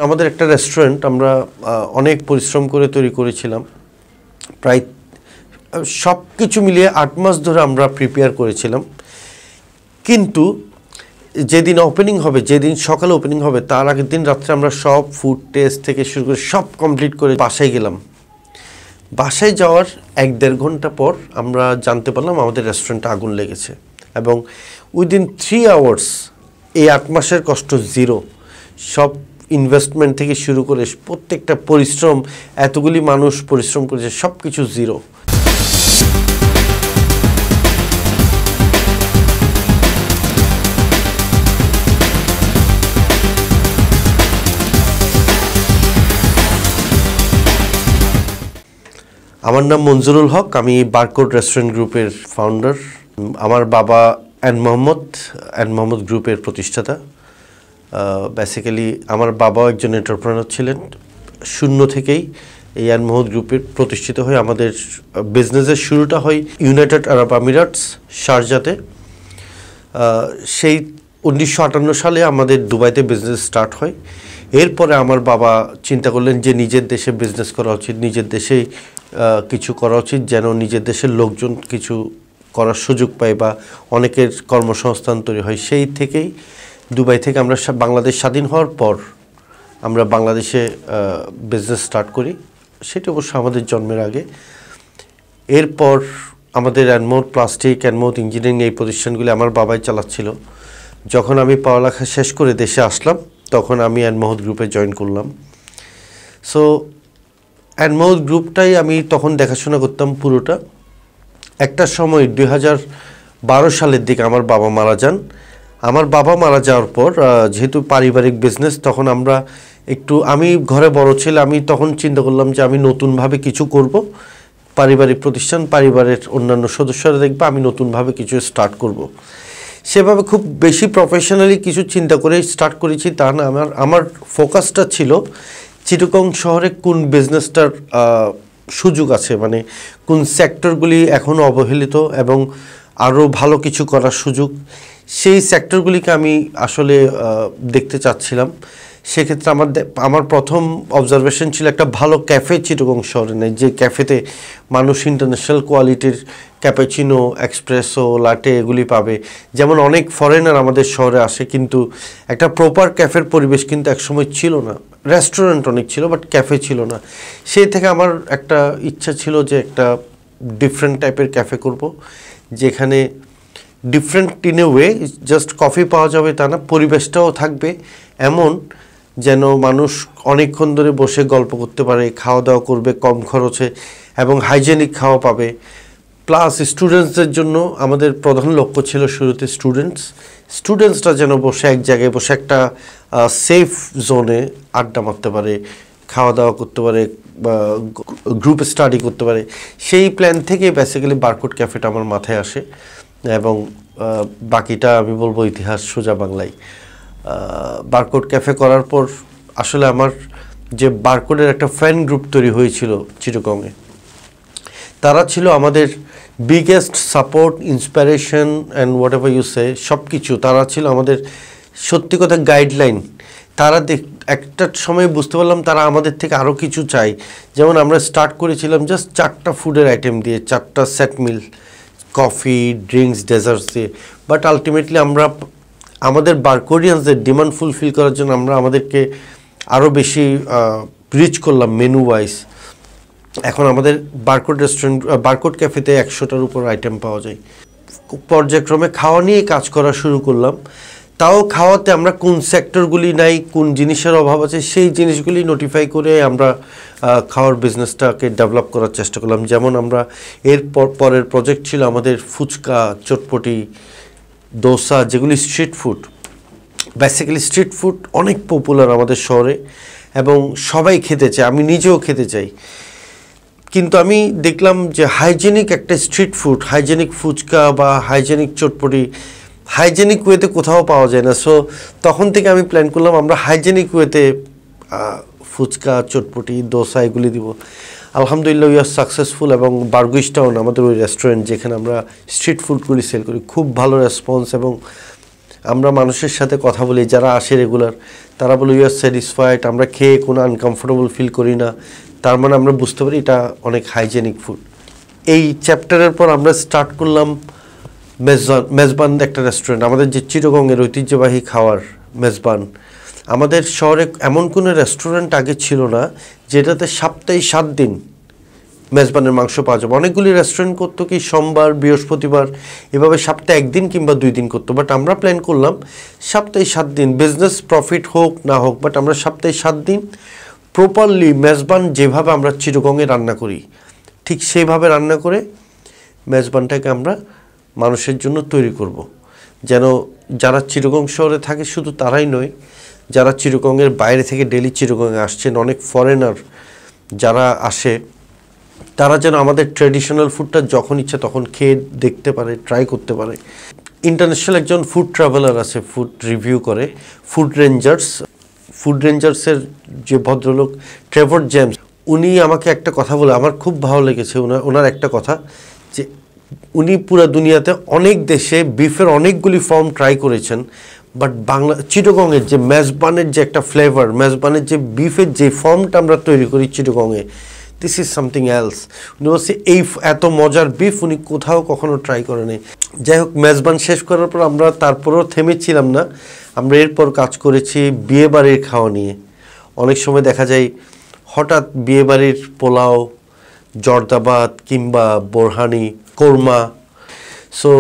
আমাদের একটা রেস্টুরেন্ট আমরা অনেক পরিশ্রম করে তৈরি করেছিলাম। প্রায় সব কিছু মিলিয়ে ৮ মাস ধরে আমরা প্রিপেয়ার করেছিলাম। কিন্তু যেদিন ওপেনিং হবে, যেদিন সকালে ওপেনিং হবে, তার আগের দিন রাত্রে আমরা সব ফুড টেস্ট থেকে শুরু করে সব কমপ্লিট করে বাসায় গেলাম। বাসায় যাওয়ার ১-১.৫ ঘন্টা পর আমরা জানতে পারলাম আমাদের রেস্টুরেন্টে আগুন লেগেছে, এবং উইদিন 3 আওয়ার্স এই ৮ মাসের কষ্ট জিরো। সব ইনভেস্টমেন্ট থেকে শুরু করে প্রত্যেকটা পরিশ্রম, এতগুলি মানুষ পরিশ্রম করেছে, সব কিছু জিরো। আমার নাম মঞ্জুরুল হক, আমি বারকোড রেস্টুরেন্ট গ্রুপের ফাউন্ডার। আমার বাবা এন মোহাম্মদ গ্রুপের প্রতিষ্ঠাতা। বেসিক্যালি আমার বাবাও একজন এন্টারপ্রেনার ছিলেন। শূন্য থেকেই এই এন মোহাম্মদ গ্রুপের প্রতিষ্ঠিত হয়ে আমাদের বিজনেসের শুরুটা হয় ইউনাইটেড আরব আমিরাটস শারজাতে। সেই 1958 সালে আমাদের দুবাইতে বিজনেস স্টার্ট হয়। এরপরে আমার বাবা চিন্তা করলেন যে নিজের দেশে বিজনেস করা উচিত, নিজের দেশেই কিছু করা উচিত, যেন নিজের দেশের লোকজন কিছু করার সুযোগ পায় বা অনেকের কর্মসংস্থান তৈরি হয়। সেই থেকেই দুবাই থেকে আমরা বাংলাদেশ স্বাধীন হওয়ার পর আমরা বাংলাদেশে বিজনেস স্টার্ট করি। সেটা অবশ্য আমাদের জন্মের আগে। এরপর আমাদের এনমোড প্লাস্টিক, এনমোড ইঞ্জিনিয়ারিং এই প্রতিষ্ঠানগুলি আমার বাবাই চালাচ্ছিল। যখন আমি পড়ালেখা শেষ করে দেশে আসলাম, তখন আমি এনমোড গ্রুপে জয়েন করলাম। সো এনমোড গ্রুপটাই আমি তখন দেখাশোনা করতাম পুরোটা। একটা সময় 2012 সালের দিকে আমার বাবা মারা যান। আমার বাবা মারা যাওয়ার পর যেহেতু পারিবারিক বিজনেস, তখন আমি ঘরে বড় ছেলে, আমি তখন চিন্তা করলাম যে আমি নতুনভাবে কিছু করব। পারিবারিক প্রতিষ্ঠান, পরিবারের অন্যান্য সদস্যরা দেখবে, আমি নতুনভাবে কিছু স্টার্ট করব। সেভাবে খুব বেশি প্রফেশনালি কিছু চিন্তা করে স্টার্ট করেছি তা না। আমার ফোকাসটা ছিল চিটাগং শহরে কোন বিজনেসটার সুযোগ আছে, মানে কোন সেক্টরগুলি এখনও অবহেলিত এবং আরও ভালো কিছু করার সুযোগ, সেই সেক্টরগুলিকে আমি আসলে দেখতে চাচ্ছিলাম। সেক্ষেত্রে আমার প্রথম অবজারভেশন ছিল একটা ভালো ক্যাফে চিটাগং শহরে নেই, যে ক্যাফেতে মানুষ ইন্টারন্যাশনাল কোয়ালিটির ক্যাপাচিনো, এক্সপ্রেসো, লাটে এগুলি পাবে। যেমন অনেক ফরেনার আমাদের শহরে আসে, কিন্তু একটা প্রপার ক্যাফের পরিবেশ কিন্তু একসময় ছিল না। রেস্টুরেন্ট অনেক ছিল, বাট ক্যাফে ছিল না। সেই থেকে আমার একটা ইচ্ছা ছিল যে একটা ডিফারেন্ট টাইপের ক্যাফে করব, যেখানে different in a way, just coffee পাওয়া যাবে তা না, পরিবেশটাও থাকবে এমন যেন মানুষ অনেকক্ষণ ধরে বসে গল্প করতে পারে, খাওয়া দাওয়া করবে কম খরচে এবং হাইজেনিক খাওয়া পাবে। প্লাস স্টুডেন্টসদের জন্য আমাদের প্রধান লক্ষ্য ছিল শুরুতে স্টুডেন্টসরা যেন বসে এক জায়গায় বসে একটা সেফ জোনে আড্ডা মারতে পারে, খাওয়া দাওয়া করতে পারে বা গ্রুপ স্টাডি করতে পারে। সেই প্ল্যান থেকে বেসিক্যালি বারকোড ক্যাফেটা আমার মাথায় আসে, এবং বাকিটা আমি বলবো ইতিহাস সোজা বাংলায়। বারকোড ক্যাফে করার পর আসলে আমার যে বারকোডের একটা ফ্যান গ্রুপ তৈরি হয়েছিল চিটাগংয়ে, তারা ছিল আমাদের biggest support, inspiration and whatever you say, সব কিছু। তারা ছিল আমাদের সত্যি কথা গাইডলাইন। তারা একটা সময় বুঝতে পারলাম তারা আমাদের থেকে আরও কিছু চাই। যেমন আমরা স্টার্ট করেছিলাম জাস্ট 4টা ফুডের আইটেম দিয়ে, 4টা সেট মিল, কফি, ড্রিঙ্কস, ডেজার্টস দিয়ে। বাট আলটিমেটলি আমাদের বারকোডিয়ানসদের ডিমান্ড ফুলফিল করার জন্য আমাদেরকে আরও বেশি রিচ করলাম মেনু ওয়াইজ। এখন আমাদের বারকোড ক্যাফেতে 100টার উপর আইটেম পাওয়া যায়। পর্যায়ক্রমে খাওয়া নিয়ে কাজ করা শুরু করলাম। তাও খাওয়াতে আমরা কোন সেক্টরগুলি নাই, কোন জিনিসের অভাব আছে, সেই জিনিসগুলি নোটিফাই করে আমরা খাওয়ার বিজনেসটাকে ডেভেলপ করার চেষ্টা করলাম। যেমন আমরা পরের প্রজেক্ট ছিল আমাদের ফুচকা, চটপটি, দোসা, যেগুলি street food. Basically street food অনেক পপুলার আমাদের শহরে এবং সবাই খেতে চায়, আমি নিজেও খেতে চাই। কিন্তু আমি দেখলাম যে হাইজেনিক একটা স্ট্রিট ফুড, হাইজেনিক ফুচকা বা হাইজেনিক চটপটি হাইজেনিক ওয়েতে কোথাও পাওয়া যায় না। সো তখন থেকে আমি প্ল্যান করলাম আমরা হাইজেনিক ওয়েতে ফুচকা, চটপটি, দোসা এগুলি দিব। আলহামদুলিল্লাহ উই আর সাকসেসফুল। এবং বারগুইশ টাউন আমাদের ওই রেস্টুরেন্ট, যেখানে আমরা স্ট্রিট ফুডগুলি সেল করি, খুব ভালো রেসপন্স এবং আমরা মানুষের সাথে কথা বলি যারা আসে রেগুলার, তারা বলে ইউ আর স্যাটিসফাইড, আমরা খেয়ে কোনো আনকমফোর্টেবল ফিল করি না, তার মানে আমরা বুঝতে পারি এটা অনেক হাইজেনিক ফুড। এই চ্যাপ্টারের পর আমরা স্টার্ট করলাম মেজবান একটা রেস্টুরেন্ট, আমাদের যে চিটাগংয়ের ঐতিহ্যবাহী খাওয়ার মেজবান। আমাদের শহরে এমন কোনো রেস্টুরেন্ট আগে ছিল না যেটাতে সপ্তাহে 7 দিন মেজবানের মাংস পাওয়া যাবে। অনেকগুলি রেস্টুরেন্ট করতো কি সোমবার, বৃহস্পতিবার, এভাবে সপ্তাহে 1 দিন কিংবা 2 দিন করতো, বাট আমরা প্ল্যান করলাম সপ্তাহে 7 দিন, বিজনেস প্রফিট হোক না হোক, বাট আমরা সপ্তাহে 7 দিন প্রপারলি মেজবান যেভাবে আমরা চিটাগংয়ে রান্না করি ঠিক সেইভাবে রান্না করে মেজবানটাকে আমরা মানুষের জন্য তৈরি করব। যেন যারা চিটাগং শহরে থাকে শুধু তারাই নয়, যারা চিটাগংয়ের বাইরে থেকে ডেলি চিটাগংয়ে আসছেন, অনেক ফরেনার যারা আসে, তারা যেন আমাদের ট্র্যাডিশনাল ফুডটা যখন ইচ্ছা তখন খেয়ে দেখতে পারে, ট্রাই করতে পারে। ইন্টারন্যাশনাল একজন ফুড ট্রাভেলার আছে, ফুড রিভিউ করে, ফুড রেঞ্জার্সের যে ভদ্রলোক ট্রেভর জেমস, উনি আমাকে একটা কথা বলে আমার খুব ভালো লেগেছে। ওনার একটা কথা যে উনি পুরো দুনিয়াতে অনেক দেশে বিফের অনেকগুলি ফর্ম ট্রাই করেছেন, বাট চিটাগংয়ের যে মেজবানের যে একটা ফ্লেভার, মেজবানের যে বিফের যে ফর্মটা আমরা তৈরি করি চিটাগংয়ে, দিস ইজ সামথিং এলস। উনি বলছে এই এত মজার বিফ উনি কোথাও কখনো ট্রাই করেনি। যাই হোক, মেজবান শেষ করার পর আমরা তারপরেও থেমেছিলাম না, আমরা এরপর কাজ করেছি বিয়েবাড়ির খাওয়া নিয়ে। অনেক সময় দেখা যায় হঠাৎ বিয়েবাড়ির পোলাও, জর্দাবাত কিংবা বোরহানি, কোরমা, সো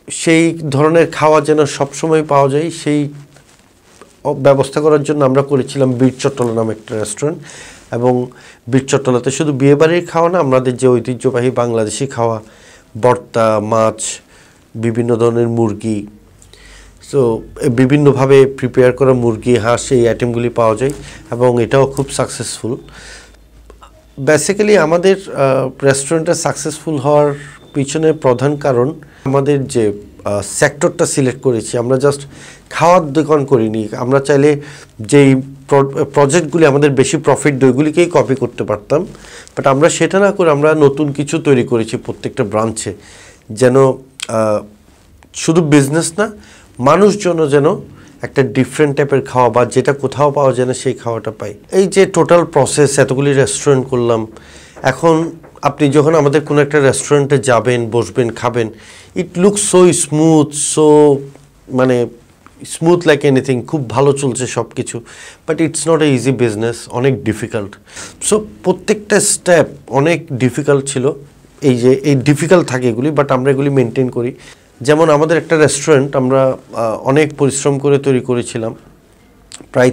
সেই ধরনের খাওয়া যেন সবসময় পাওয়া যায়, সেই ব্যবস্থা করার জন্য আমরা করেছিলাম বীর চট্টলা নামে একটা রেস্টুরেন্ট। এবং বীর চট্টলাতে শুধু বিয়েবাড়ির খাওয়া না, আমাদের যে ঐতিহ্যবাহী বাংলাদেশি খাওয়া, ভর্তা, মাছ, বিভিন্ন ধরনের মুরগি, সো বিভিন্নভাবে প্রিপেয়ার করা মুরগি, হাঁস, এই আইটেমগুলি পাওয়া যায় এবং এটাও খুব সাকসেসফুল। বেসিক্যালি আমাদের রেস্টুরেন্টটা সাকসেসফুল হওয়ার পিছনে প্রধান কারণ আমাদের যে সেক্টরটা সিলেক্ট করেছি, আমরা জাস্ট খাওয়ার দোকান করিনি। আমরা চাইলে যেই প্রজেক্টগুলি আমাদের বেশি প্রফিট দেয় ওইগুলিকেই কপি করতে পারতাম, বাট আমরা সেটা না করে আমরা নতুন কিছু তৈরি করেছি প্রত্যেকটা ব্রাঞ্চে, যেন শুধু বিজনেস না, মানুষজন যেন একটা ডিফারেন্ট টাইপের খাওয়া বা যেটা কোথাও পাওয়া যায় না সেই খাওয়াটা পাই। এই যে টোটাল প্রসেস, এতগুলি রেস্টুরেন্ট করলাম, এখন আপনি যখন আমাদের কোনো একটা রেস্টুরেন্টে যাবেন, বসবেন, খাবেন, ইট লুক সো স্মুথ, সো মানে স্মুথ লাইক এনিথিং, খুব ভালো চলছে সব কিছু, but it's not a easy business, অনেক ডিফিকাল্ট। সো প্রত্যেকটা স্টেপ অনেক ডিফিকাল্ট ছিল। এই ডিফিকাল্ট থাকে এগুলি, বাট আমরা এগুলি মেনটেন করি। যেমন আমাদের একটা রেস্টুরেন্ট আমরা অনেক পরিশ্রম করে তৈরি করেছিলাম, প্রায়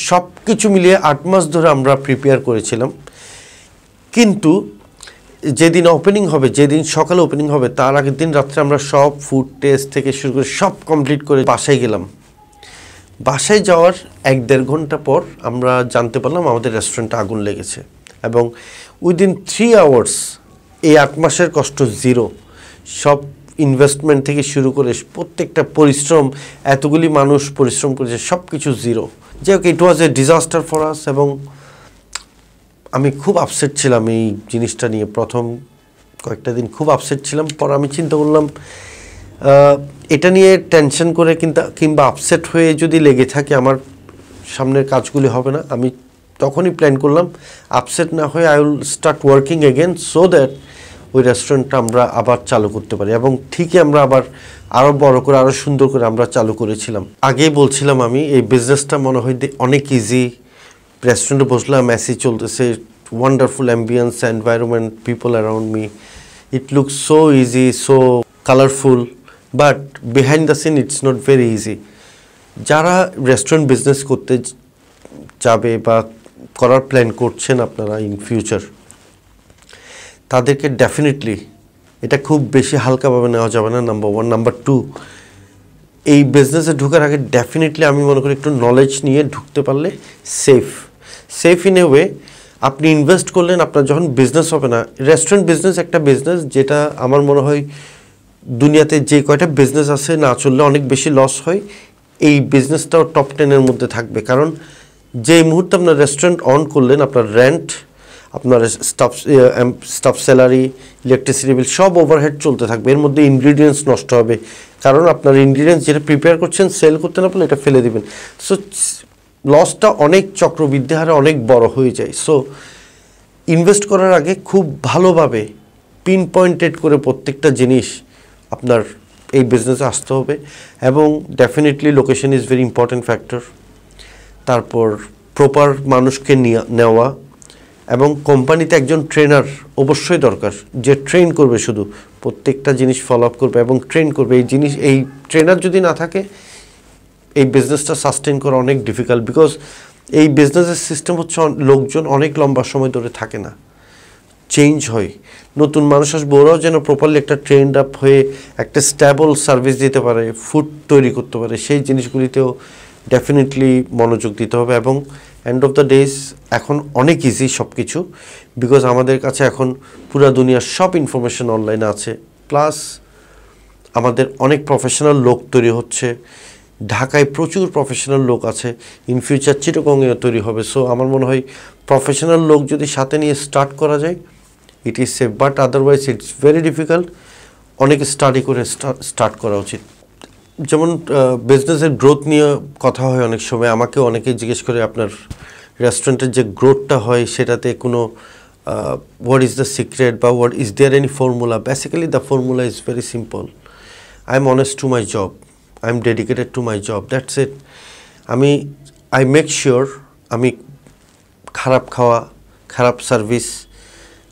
সব কিছু মিলিয়ে 8 মাস ধরে আমরা প্রিপেয়ার করেছিলাম। কিন্তু যেদিন ওপেনিং হবে, যেদিন সকালে ওপেনিং হবে, তার আগের দিন রাত্রে আমরা সব ফুড টেস্ট থেকে শুরু করে সব কমপ্লিট করে বাসায় গেলাম। বাসায় যাওয়ার 1-1.5 ঘন্টা পর আমরা জানতে পারলাম আমাদের রেস্টুরেন্টে আগুন লেগেছে, এবং উইদিন 3 আওয়ার্স এই 8 মাসের কষ্ট জিরো। সব ইনভেস্টমেন্ট থেকে শুরু করে প্রত্যেকটা পরিশ্রম, এতগুলি মানুষ পরিশ্রম করেছে, সব কিছু জিরো। যাই হোক, ইট ওয়াজ এ ডিজাস্টার ফর আস, এবং আমি খুব আপসেট ছিলাম এই জিনিসটা নিয়ে। প্রথম কয়েকটা দিন খুব আপসেট ছিলাম। পর আমি চিন্তা করলাম এটা নিয়ে টেনশন করে কিংবা আপসেট হয়ে যদি লেগে থাকে আমার সামনের কাজগুলি হবে না। আমি তখনই প্ল্যান করলাম আপসেট না হয়ে I will start working again, so that ওই রেস্টুরেন্টটা আমরা আবার চালু করতে পারি। এবং ঠিকই আমরা আবার আরও বড় করে, আরও সুন্দর করে আমরা চালু করেছিলাম। আগেই বলছিলাম আমি, এই বিজনেসটা মনে হয় অনেক ইজি। রেস্টুরেন্টে বসলাম, এসি চলতেছে, wonderful ambience, environment, people around me, it looks so easy, so colourful, but behind the scene it's not very easy. যারা রেস্টুরেন্ট বিজনেস করতে যাবে বা করার প্ল্যান করছেন আপনারা ইন ফিউচার, তাদেরকে ডেফিনেটলি এটা খুব বেশি হালকাভাবে নেওয়া যাবে না, নাম্বার 1। নাম্বার 2, এই বিজনেসে ঢোকার আগে ডেফিনেটলি আমি মনে করি একটু নলেজ নিয়ে ঢুকতে পারলে সেফ ইন এ ওয়ে। আপনি ইনভেস্ট করলেন, আপনার যখন বিজনেস হবে না, রেস্টুরেন্ট বিজনেস একটা বিজনেস যেটা আমার মনে হয় দুনিয়াতে যে কয়টা বিজনেস আছে না চললে অনেক বেশি লস হয়, এই বিজনেসটাও টপ 10-এর মধ্যে থাকবে। কারণ যে মুহূর্তে আপনার রেস্টুরেন্ট অন করলেন, আপনার রেন্ট, আপনার স্টাফ স্যালারি, ইলেকট্রিসিটি বিল সব ওভারহেড চলতে থাকবে। এর মধ্যে ইনগ্রিডিয়েন্টস নষ্ট হবে, কারণ আপনার ইনগ্রিডিয়েন্টস যেটা প্রিপেয়ার করছেন সেল করতে না পারলে এটা ফেলে দিবেন। সো লসটা অনেক চক্রবৃদ্ধি হারে অনেক বড় হয়ে যায়। সো ইনভেস্ট করার আগে খুব ভালোভাবে পিন পয়েন্টেড করে প্রত্যেকটা জিনিস আপনার এই বিজনেসে আসতে হবে, এবং definitely location is very important factor. তারপর প্রপার মানুষকে নেওয়া, এবং কোম্পানিতে একজন ট্রেনার অবশ্যই দরকার, যে ট্রেন করবে, শুধু প্রত্যেকটা জিনিস ফলো আপ করবে এবং ট্রেন করবে। এই ট্রেনার যদি না থাকে এই বিজনেসটা সাস্টেন করা অনেক ডিফিকাল্ট, বিকজ এই বিজনেসের সিস্টেম হচ্ছে লোকজন অনেক লম্বা সময় ধরে থাকে না, চেঞ্জ হয়। নতুন মানুষ আসবে, ওরাও যেন প্রপারলি একটা ট্রেন্ড আপ হয়ে একটা স্ট্যাবল সার্ভিস দিতে পারে, ফুড তৈরি করতে পারে, সেই জিনিসগুলিতেও ডেফিনেটলি মনোযোগ দিতে হবে। এবং এন্ড অফ দ্য ডেজ এখন অনেক ইজি সব কিছু, বিকজ আমাদের কাছে এখন পুরা দুনিয়ার সব ইনফরমেশন অনলাইনে আছে, প্লাস আমাদের অনেক প্রফেশনাল লোক তৈরি হচ্ছে। ঢাকায় প্রচুর প্রফেশনাল লোক আছে, ইন ফিউচার চিটাগংয়েও তৈরি হবে। সো আমার মনে হয় প্রফেশনাল লোক যদি সাথে নিয়ে স্টার্ট করা যায়, it is safe, but otherwise it's very difficult. অনেক স্টাডি করে স্টার্ট করা উচিত। যেমন বিজনেসের গ্রোথ নিয়ে কথা হয় অনেক সময়, আমাকেও অনেকেই জিজ্ঞেস করে আপনার রেস্টুরেন্টের যে গ্রোথটা হয় সেটাতে কোনো হোয়াট ইজ দ্য সিক্রেট বা what is there any formula. Basically the formula is very simple. I am honest to my job, I am dedicated to my job, that's it. I make sure আমি খারাপ খাওয়া, খারাপ service,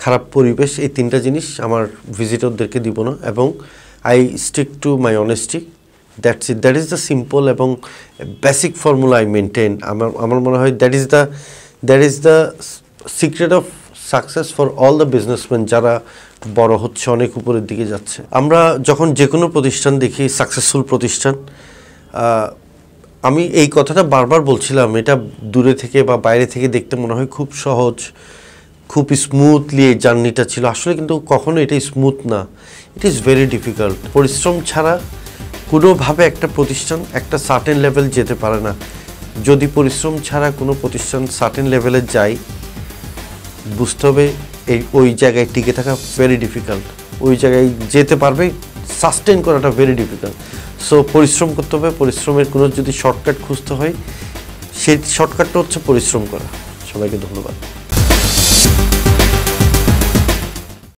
খারাপ পরিবেশ, এই তিনটা জিনিস আমার ভিজিটরদেরকে দিব না, এবং I stick to my honesty, that's it. That is the simple এবং বেসিক ফর্মুলা আই মেনটেন। আমার মনে হয় that is the secret of success for all the businessman যারা বড় হচ্ছে, অনেক উপরের দিকে যাচ্ছে। আমরা যখন যে কোনো প্রতিষ্ঠান দেখি, সাকসেসফুল প্রতিষ্ঠান, আমি এই কথাটা বারবার বলছিলাম, এটা দূরে থেকে বা বাইরে থেকে দেখতে মনে হয় খুব সহজ, খুব স্মুথলি এই জার্নিটা ছিল, আসলে কিন্তু কখনো এটা স্মুথ না, ইট ইজ ভেরি ডিফিকাল্ট। পরিশ্রম ছাড়া কোনোভাবে একটা প্রতিষ্ঠান একটা সার্টেন লেভেল যেতে পারে না। যদি পরিশ্রম ছাড়া কোনো প্রতিষ্ঠান সার্টেন লেভেলে যায়, বুঝতে হবে ওই জায়গায় টিকে থাকা ভেরি ডিফিকাল্ট, ওই জায়গায় যেতে পারবে সাস্টেন করাটা ভেরি ডিফিকাল্ট। সো পরিশ্রম করতে হবে, পরিশ্রমের কোনো যদি শর্টকাট খুঁজতে হয়, সেই শর্টকাটটা হচ্ছে পরিশ্রম করা। সবাইকে ধন্যবাদ।